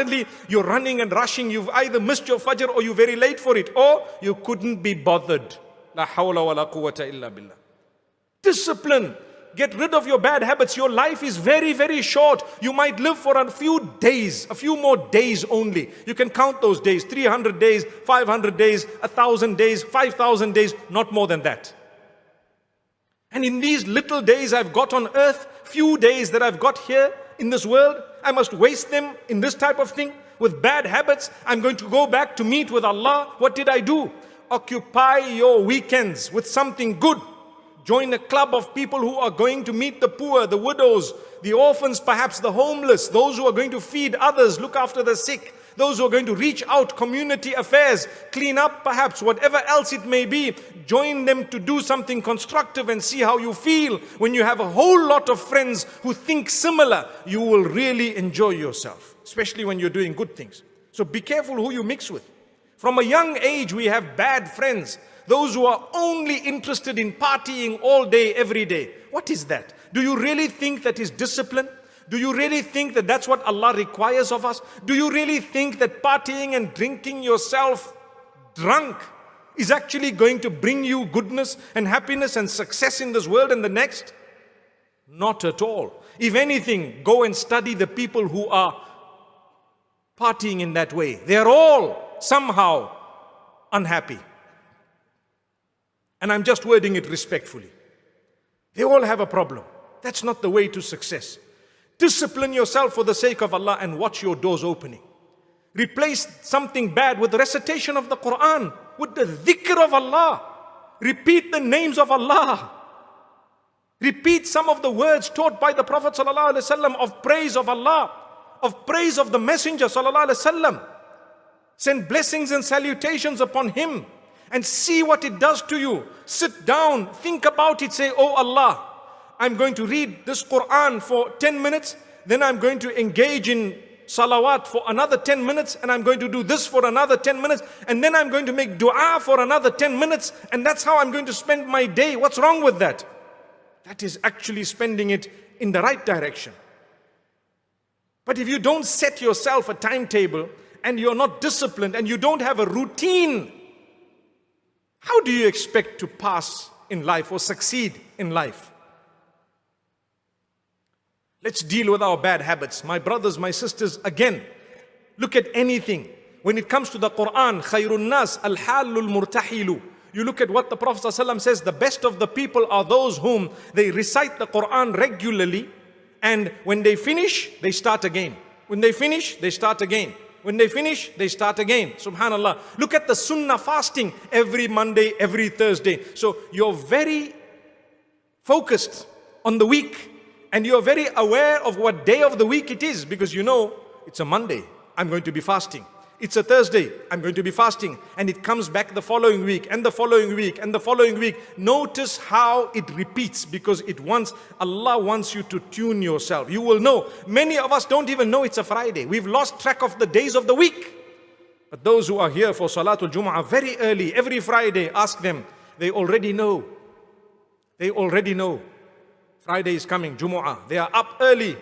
Suddenly you're running and rushing, you've either missed your fajr or you're very late for it, or you couldn't be bothered. La hawla wa la quwwata illa billah. Discipline. Get rid of your bad habits. Your life is very, very short. You might live for a few days, a few more days only. You can count those days, 300 days, 500 days, 1,000 days, 5,000 days, not more than that. And in these little days I've got on earth, few days that I've got here in this world, I must waste them in this type of thing with bad habits. I'm going to go back to meet with Allah. What did I do? Occupy your weekends with something good. Join a club of people who are going to meet the poor, the widows, the orphans, perhaps the homeless, those who are going to feed others, look after the sick, those who are going to reach out, community affairs, clean up perhaps, whatever else it may be. Join them to do something constructive and see how you feel. When you have a whole lot of friends who think similar, you will really enjoy yourself, especially when you're doing good things. So be careful who you mix with. From a young age, we have bad friends. Those who are only interested in partying all day, every day. What is that? Do you really think that is discipline? Do you really think that that's what Allah requires of us? Do you really think that partying and drinking yourself drunk is actually going to bring you goodness and happiness and success in this world and the next? Not at all. If anything, go and study the people who are partying in that way. They are all somehow unhappy. And I'm just wording it respectfully. They all have a problem. That's not the way to success. Discipline yourself for the sake of Allah and watch your doors opening. Replace something bad with the recitation of the Quran, with the dhikr of Allah. Repeat the names of Allah. Repeat some of the words taught by the Prophet ﷺ of praise of Allah, of praise of the Messenger ﷺ. Send blessings and salutations upon him. And see what it does to you. Sit down, think about it, say, oh Allah, I'm going to read this Quran for 10 minutes, then I'm going to engage in salawat for another 10 minutes, and I'm going to do this for another 10 minutes, and then I'm going to make dua for another 10 minutes, and that's how I'm going to spend my day. What's wrong with that? That is actually spending it in the right direction. But if you don't set yourself a timetable, and you're not disciplined, and you don't have a routine, how do you expect to pass in life or succeed in life? Let's deal with our bad habits. My brothers, my sisters, again, look at anything. When it comes to the Quran, khayrun nas al-halul murtahilu. You look at what the Prophet ﷺ says, the best of the people are those whom they recite the Quran regularly, and when they finish, they start again. When they finish, they start again. When they finish, they start again. Subhanallah. Look at the sunnah fasting every Monday, every Thursday. So you're very focused on the week, and you're very aware of what day of the week it is, because you know it's a Monday, I'm going to be fasting. It's a Thursday, I'm going to be fasting. And it comes back the following week, and the following week, and the following week. Notice how it repeats, because Allah wants you to tune yourself. You will know. Many of us don't even know it's a Friday. We've lost track of the days of the week. But those who are here for Salatul Jumu'ah very early, every Friday, ask them. They already know. They already know. Friday is coming, Jumu'ah. They are up early.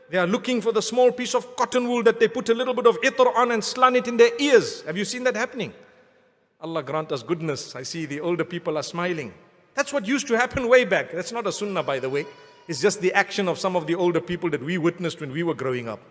They are looking for the small piece of cotton wool that they put a little bit of itr on and slant it in their ears. Have you seen that happening? Allah grant us goodness. I see the older people are smiling. That's what used to happen way back. That's not a sunnah, by the way. It's just the action of some of the older people that we witnessed when we were growing up.